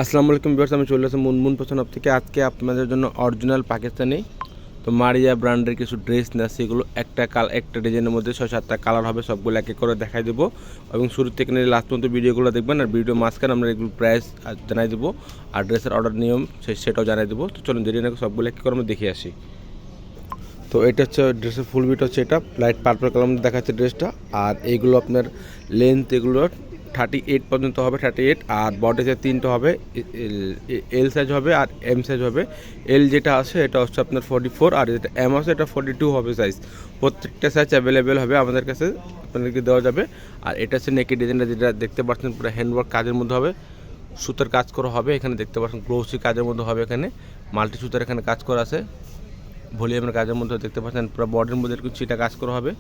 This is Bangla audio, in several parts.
আসসালামু আলাইকুম ভিউয়ার্স, আমি চলে আসছি মুনমুন ফ্যাশন হাব থেকে। আজকে আপনাদের জন্য অরিজিনাল পাকিস্তানি তো মারিয়া ব্র্যান্ডের কিছু ড্রেস না, সেগুলো একটা ডিজাইনের মধ্যে 6-7টা কালার হবে, সবগুলো এক এক করে দেখাই দেবো এবং শুরু থেকে নিয়ে লাস্ট পর্যন্ত ভিডিওগুলো দেখবেন। আর ভিডিও মাঝখানে আমরা এগুলো প্রাইস জানাই দেবো আর ড্রেসের অর্ডার নিয়ম সেটাও জানাই দেবো। তো চলুন দেরি না সবগুলো এক এক করে আমরা দেখে আসি। তো এটা হচ্ছে ড্রেসের ফুল বিট হচ্ছে, এটা লাইট পার্পল কালার মধ্যে দেখাচ্ছে ড্রেসটা। আর এইগুলো আপনার লেন্থ এগুলো 38 পর্যন্ত হবে, 38। আর বডিতে 3টা হবে, এল সাইজ হবে আর এম সাইজ হবে। এল যেটা আছে এটা হচ্ছে আপনার 44, আর যেটা এম আছে এটা 42 হবে সাইজ। প্রত্যেকটা সাইজ অ্যাভেলেবেল হবে আমাদের কাছে, আপনাদেরকে দেওয়া যাবে। আর এটা হচ্ছে নেকি ডিজাইনটা যেটা দেখতে পাচ্ছেন পুরো হ্যান্ডওয়ার্ক কাজের মধ্যে হবে, সুতার কাজ করা হবে। এখানে দেখতে পাচ্ছেন গ্লোসি কাজের মধ্যে হবে, এখানে মাল্টি সুতার এখানে কাজ করা আছে। ভলিউমের কাজের মধ্যে দেখতে পাচ্ছেন পুরো বডির মধ্যে এরকম চিটা কাজ করা হবে।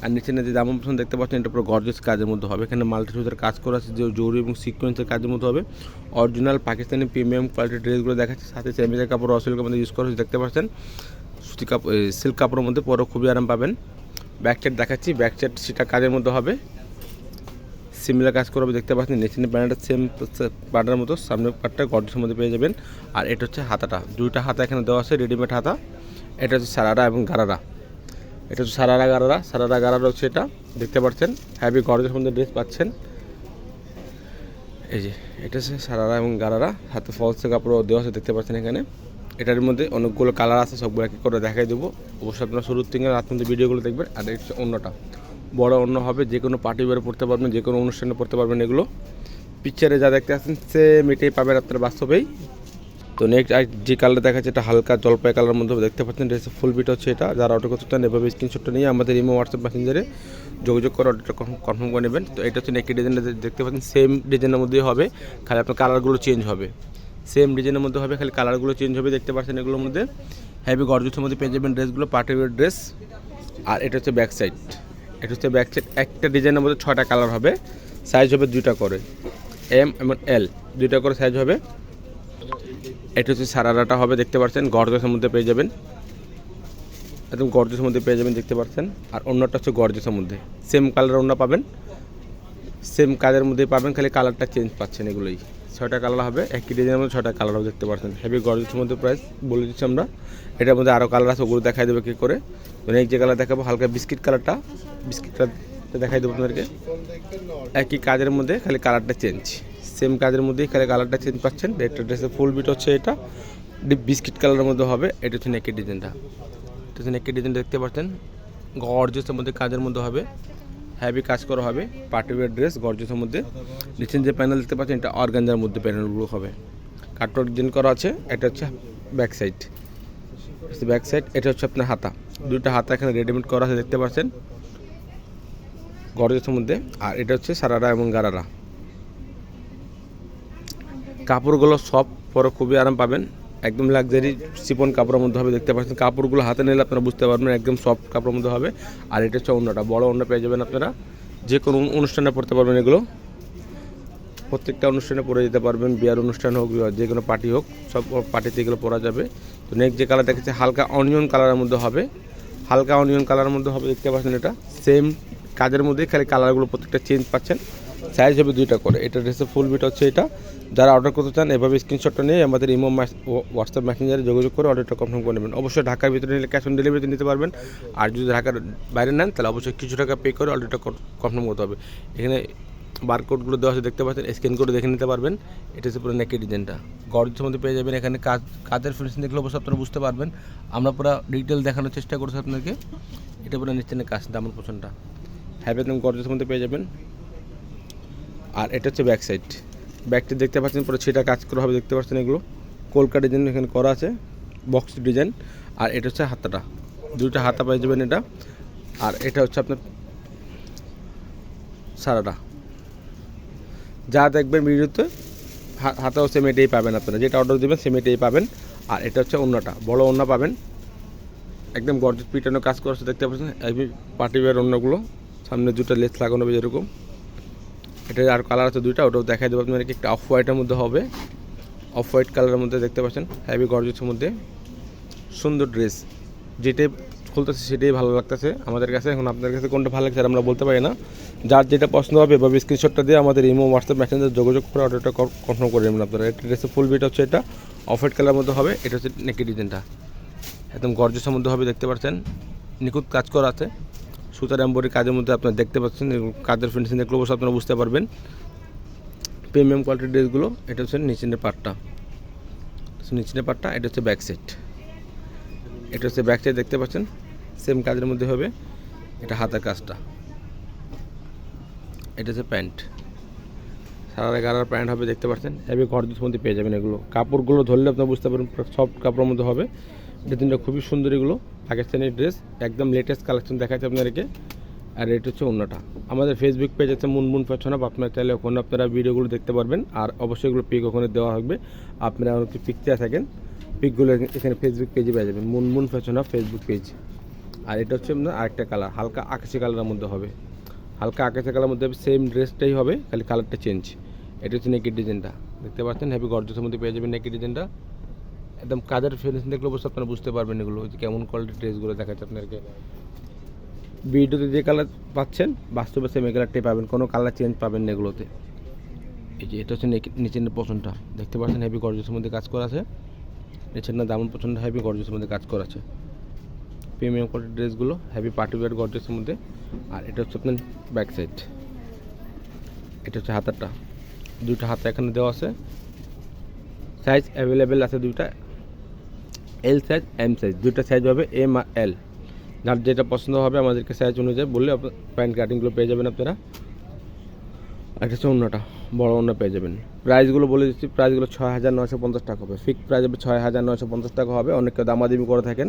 আর নিচে যে দামন পছন্দ দেখতে পাচ্ছেন এটা পুরো গর্জিয়াস কাজের মধ্যে হবে। এখানে মাল্টি সুতার কাজ করা আছে, যে জরি এবং সিকোয়েন্সের কাজের মধ্যে হবে। অরিজিনাল পাকিস্তানি প্রিমিয়াম কোয়ালিটির ড্রেসগুলো দেখাচ্ছে, সাথে সেমিজের কাপড় অসিল্কের মধ্যে ইউজ করা হচ্ছে দেখতে পাচ্ছেন। সুতি কাপড় সিল্ক কাপড়ের মধ্যে পরে খুবই আরাম পাবেন। ব্যাক সাইড দেখাচ্ছি, ব্যাক সাইড সেটা কাজের মধ্যে হবে, সিমিলার কাজ করবে দেখতে পাচ্ছেন। নিচে প্যান্টটা সেম পার্টের মতো, সামনের পার্টটা গর্জিয়াসের মধ্যে পেয়ে যাবেন। আর এটা হচ্ছে হাতাটা, দুইটা হাতা এখানে দেওয়া আছে, রেডিমেড হাতা। এটা হচ্ছে সারারা এবং গারারা, এটা হচ্ছে সারারা গারারা হচ্ছে এটা দেখতে পাচ্ছেন। হ্যাভি গর্জের মধ্যে ড্রেস পাচ্ছেন। এই যে এটা হচ্ছে সারারা এবং গারারা, হাতে ফলসের কাপড় দেওয়া আছে দেখতে পাচ্ছেন এখানে। এটার মধ্যে অনেকগুলো কালার আছে, সবগুলো এক এক করে দেখাই দেবো। অবশ্যই আপনারা শুরুর থেকে রাত মধ্যে ভিডিওগুলো দেখবেন। আর এটা হচ্ছে অন্যটা বড় অন্য হবে, যে কোনো পার্টি ওয়ারে পড়তে পারবেন, যে কোনো অনুষ্ঠানে পড়তে পারবেন। এগুলো পিকচারে যা দেখতে আসছেন সেম এটাই পাবেন আপনারা বাস্তবেই। তো নেক্সট যে কালার দেখাচ্ছে এটা হালকা জলপাই কালারের মধ্যে দেখতে পাচ্ছেন। ড্রেসের ফুল বিট হচ্ছে এটা। যারা অর্ডার করতে চান এভাবে স্ক্রিনশটটা নিয়ে আমাদের ইমো হোয়াটসঅ্যাপ মেসেঞ্জারে যোগাযোগ করে অর্ডারটা কনফার্ম করে নেবেন। তো এটা হচ্ছে নেকি ডিজাইনটা দেখতে পাচ্ছেন, সেম ডিজাইনের মধ্যেই হবে, খালি আপনার কালারগুলো চেঞ্জ হবে। সেম ডিজাইনের মধ্যে হবে, খালি কালারগুলো চেঞ্জ হবে দেখতে পাচ্ছেন। এগুলোর মধ্যে হেভি গর্জিয়াসের মধ্যে পেয়ে যাবেন ড্রেসগুলো, পার্টি ওয়্যার ড্রেস। আর এটা হচ্ছে ব্যাক সাইড, এটা হচ্ছে ব্যাক সাইড। একটা ডিজাইনের মধ্যে 6টা কালার হবে, সাইজ হবে 2টা করে, এম এবং এল 2টা করে সাইজ হবে। এটা হচ্ছে সারারাটা হবে দেখতে পাচ্ছেন, গর্জিয়াসের মধ্যে পেয়ে যাবেন, একদম গর্জিয়াসের মধ্যে পেয়ে যাবেন দেখতে পাচ্ছেন। আর অন্যটা হচ্ছে গর্জিয়াসের মধ্যে, সেম কালার অন্য পাবেন, সেম কাজের মধ্যেই পাবেন, খালি কালারটা চেঞ্জ পাচ্ছেন। এগুলোই 6টা কালার হবে, একই ডিজাইনের মধ্যে 6টা কালার হবে দেখতে পাচ্ছেন। হেভি গর্জিয়াসের মধ্যে প্রাইস বলে দিচ্ছি আমরা। এটার মধ্যে আরও কালার আছে, ওগুলো দেখাই দেবো কী করে। অনেক যে কালার দেখাবো, হালকা বিস্কিট কালারটা দেখাই দেবো আপনাদেরকে। একই কাজের মধ্যে খালি কালারটা চেঞ্জ, সেম কাজের মধ্যেই খালি কালারটা চেঞ্জ পাচ্ছেন। একটা ড্রেসের ফুল বিট হচ্ছে এটা, বিস্কিট কালারের মধ্যে হবে। এটা হচ্ছে নেকের ডিজাইনটা, এটা হচ্ছে নেকের ডিজাইনটা দেখতে পাচ্ছেন, গর্জিয়াসের মধ্যে কাজের মধ্যে হবে, হ্যাভি কাজ করা হবে, পার্টি ওয়্যার ড্রেস গর্জিয়াসের মধ্যে। নিচে যে প্যানেল দেখতে পাচ্ছেন এটা অর্গানজার মধ্যে প্যানেলগুলো হবে, কাটওয়ার্ক ডিজাইন করা আছে। এটা হচ্ছে ব্যাক সাইড, ব্যাক সাইড। এটা হচ্ছে আপনার হাতা, দুইটা হাতা এখানে রেডিমেড করা আছে দেখতে পাচ্ছেন গর্জিয়াসের মধ্যে। আর এটা হচ্ছে সারারা এবং গারারা। কাপড়গুলো সব পরে খুবই আরাম পাবেন, একদম লাক্সারি চিপন কাপড়ের মধ্যে হবে দেখতে পাচ্ছেন। কাপড়গুলো হাতে নিলে আপনারা বুঝতে পারবেন একদম সফট কাপড়ের মধ্যে হবে। আর এটা হচ্ছে অন্যটা, বড় অন্য পেয়ে যাবেন আপনারা, যে কোনো অনুষ্ঠানে পড়তে পারবেন। এগুলো প্রত্যেকটা অনুষ্ঠানে পরে যেতে পারবেন, বিয়ার অনুষ্ঠান হোক, যে কোনো পার্টি হোক, সব পার্টিতে এগুলো পরা যাবে। তো নেক্সট যে কালার দেখেছে হালকা অনিয়ন কালারের মধ্যে হবে, হালকা অনিয়ন কালারের মধ্যে হবে দেখতে পাচ্ছেন। এটা সেম কাজের মধ্যে, খালি কালারগুলো প্রত্যেকটা চেঞ্জ পাচ্ছেন। সাইজ হবে 2টা করে। এটা ড্রেসের ফুল বিট হচ্ছে এটা। যারা অর্ডার করতে চান এভাবে স্ক্রিনশটটা নিয়ে আমাদের ইমো হোয়াটসঅ্যাপ মেসেঞ্জারে যোগাযোগ করে অর্ডারটা কনফার্ম করে নেবেন। অবশ্যই ঢাকার ভিতরে নিলে ক্যাশ অন ডেলিভারিতে নিতে পারবেন। আর যদি ঢাকার বাইরে নেন তাহলে অবশ্যই কিছু টাকা পে করে অর্ডারটা কনফার্ম করতে হবে। এখানে বারকোডগুলো দেওয়া আছে দেখতে পাচ্ছেন, স্ক্যান করে দেখে নিতে পারবেন। এটা হচ্ছে পুরো নেকের ডিজাইনটা, গর্জিয়াসের মধ্যে পেয়ে যাবেন। এখানে কাজের ফিনিশিং দেখলে অবশ্যই আপনারা বুঝতে পারবেন। আমরা পুরো ডিটেল দেখানোর চেষ্টা করছি আপনাকে। এটা পুরো নিশ্চয় কাজ, দামের পছন্দটা হ্যাভি একদম গর্জিয়াসের মধ্যে পেয়ে যাবেন। আর এটা হচ্ছে ব্যাক সাইড, ব্যাকটি দেখতে পাচ্ছেন পুরো ছিটা কাজ করা হবে দেখতে পাচ্ছেন। এগুলো কলকা ডিজাইন এখানে করা আছে, বক্স ডিজাইন। আর এটা হচ্ছে হাতাটা, 2টা হাতা পেয়ে যাবেন এটা। আর এটা হচ্ছে আপনার সারাটা, যা দেখবেন ভিডিওতে হাতাও সেম এটাই পাবেন আপনারা, যেটা অর্ডার দেবেন সেম এটাই পাবেন। আর এটা হচ্ছে অন্যটা, বড় অন্য পাবেন, একদম গর্জিয়াস পিটানো কাজ করা আছে দেখতে পাচ্ছেন। পার্টি ওয়্যার অন্যগুলো, সামনে 2টা লেস লাগানো হবে যেরকম। এটা আর কালার আছে 2টা, ওটাও দেখাই দেবো আপনাদেরকে। একটা অফ হোয়াইটের মধ্যে হবে, অফ হোয়াইট কালারের মধ্যে দেখতে পাচ্ছেন, হ্যাভি গর্জিয়াসের মধ্যে সুন্দর ড্রেস, যেটাই খুলতেছে সেটাই ভালো লাগতেছে আমাদের কাছে। এখন আপনাদের কাছে কোনটা ভালো লাগছে আমরা বলতে পারি না। যার যেটা পছন্দ হবে বা স্ক্রিনশটটা দিয়ে আমাদের ইমো হোয়াটসঅ্যাপ মেসেঞ্জারে যোগাযোগ করে অর্ডারটা কনফার্ম করে নেবেন আপনারা। এটা ড্রেসের ফুল বিট হচ্ছে এটা অফ হোয়াইট কালার মধ্যে হবে। এটা হচ্ছে নেকি ডিজাইনটা একদম গর্জিয়াসের মধ্যে হবে, দেখতে পাচ্ছেন নিখুঁত কাজ করা আছে সুতার এমব্রয়ডারি কাজের মধ্যে আপনারা দেখতে পাচ্ছেন। কাজের ফিনিশিং দেখলে অবশ্যই আপনারা বুঝতে পারবেন প্রিমিয়াম কোয়ালিটির ড্রেসগুলো। এটা হচ্ছে নিচের পার্টটা, এটা হচ্ছে ব্যাক সাইড, দেখতে পাচ্ছেন সেম কাজের মধ্যে হবে। এটা হাতের কাজটা, এটা হচ্ছে প্যান্ট, সারা গাড়ার প্যান্ট হবে, দেখতে পাচ্ছেন হেভি গর্জিয়াস মধ্যে পেয়ে যাবেন। এগুলো কাপড়গুলো ধরলে আপনারা বুঝতে পারবেন সফট কাপড়ের মধ্যে হবে। ডিজাইনটা খুবই সুন্দর, এগুলো পাকিস্তানি ড্রেস একদম লেটেস্ট কালেকশন দেখাচ্ছে আপনাদেরকে। আর এটা হচ্ছে অন্যটা। আমাদের ফেসবুক পেজ আছে মুনমুন ফ্যাশন হাব, আপনারা চাইলে ওখানে আপনারা ভিডিওগুলো দেখতে পারবেন। আর অবশ্যই এগুলো পিক ওখানে দেওয়া হবে, আপনারা অনেক পিক চেয়ে থাকেন পিকগুলো এখানে ফেসবুক পেজে পেয়ে যাবেন, Munmun fashion hub Facebook page. আর এটা হচ্ছে আপনার আরেকটা কালার, হালকা আকাশি কালারের মধ্যে হবে, হালকা আকাশি কালারের মধ্যে সেম ড্রেসটাই হবে, খালি কালারটা চেঞ্জ। এটা হচ্ছে নেকের ডিজাইনটা, দেখতে পাচ্ছেন হেভি গর্জিয়াসের মধ্যে পেয়ে যাবেন নেকের ডিজাইনটা। একদম কাজের ফিনিশিং দেখলে অবশ্যই আপনারা বুঝতে পারবেন এগুলো কেমন কোয়ালিটির ড্রেসগুলো দেখাচ্ছে আপনাদেরকে। ভিডিওতে যে কালার পাচ্ছেন বাস্তবে সেম কালারটাই পাবেন, কোনো কালার চেঞ্জ পাবেন না এগুলোতে। এই যে এটা হচ্ছে নিচের পছন্দটা, দেখতে পাচ্ছেন হেভি গর্জিয়াসের মধ্যে কাজ করা আছে। নিচের না দামন পছন্দ হেভি গর্জিয়াসের মধ্যে কাজ করা আছে। প্রিমিয়াম কোয়ালিটির ড্রেসগুলো হেভি পার্টি ওয়্যার গর্জিয়াসের মধ্যে। আর এটা হচ্ছে আপনার ব্যাক সাইড, এটা হচ্ছে হাতারটা, দুইটা হাতা এখানে দেওয়া আছে। সাইজ অ্যাভেলেবেল আছে দুইটা, এল সাইজ এম সাইজ, দুইটা সাইজ হবে এম আর এল। যার যেটা পছন্দ হবে আমাদেরকে সাইজ অনুযায়ী বললে প্যান্ট কাটিংগুলো পেয়ে যাবেন আপনারা। আর এটা হচ্ছে অন্যটা, বড় অন্য পেয়ে যাবেন। প্রাইসগুলো বলে দিচ্ছি, প্রাইসগুলো 6,950 টাকা হবে, ফিক্স প্রাইস হবে 6,950 টাকা হবে। অনেকে দামাদামি করে থাকেন,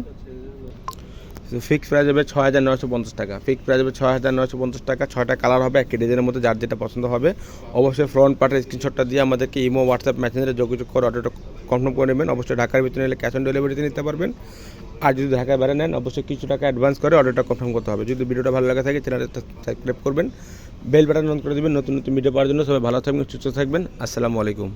ফিক্স প্রাইস হবে 6,950 টাকা, ফিক্স প্রাইস হবে 6,950 টাকা। 6টা কালার হবে একই ডিজাইনের মধ্যে, যার যেটা পছন্দ হবে অবশ্যই ফ্রন্ট পার্টের স্ক্রিনশটটা দিয়ে আমাদেরকে ইমো হোয়াটসঅ্যাপ মেসেঞ্জারে যোগাযোগ করে অর্ডারটা কনফার্ম করে নেবেন। অবশ্যই ঢাকার ভিতরে নিলে ক্যাশ অন ডেলিভারিতে নিতে পারবেন। আর যদি ঢাকায় বাইরে নেন অবশ্যই কিছু টাকা অ্যাডভান্স করে অর্ডারটা কনফার্ম করতে হবে। যদি ভিডিওটা ভালো লাগে থাকে চ্যানেলটা সাবস্ক্রাইব করবেন, বেল বাটন অন করে দেবেন নতুন নতুন ভিডিও পাওয়ার জন্য। সবাই ভালো থাকবেন, সুস্থ থাকবেন। আসসালামু আলাইকুম।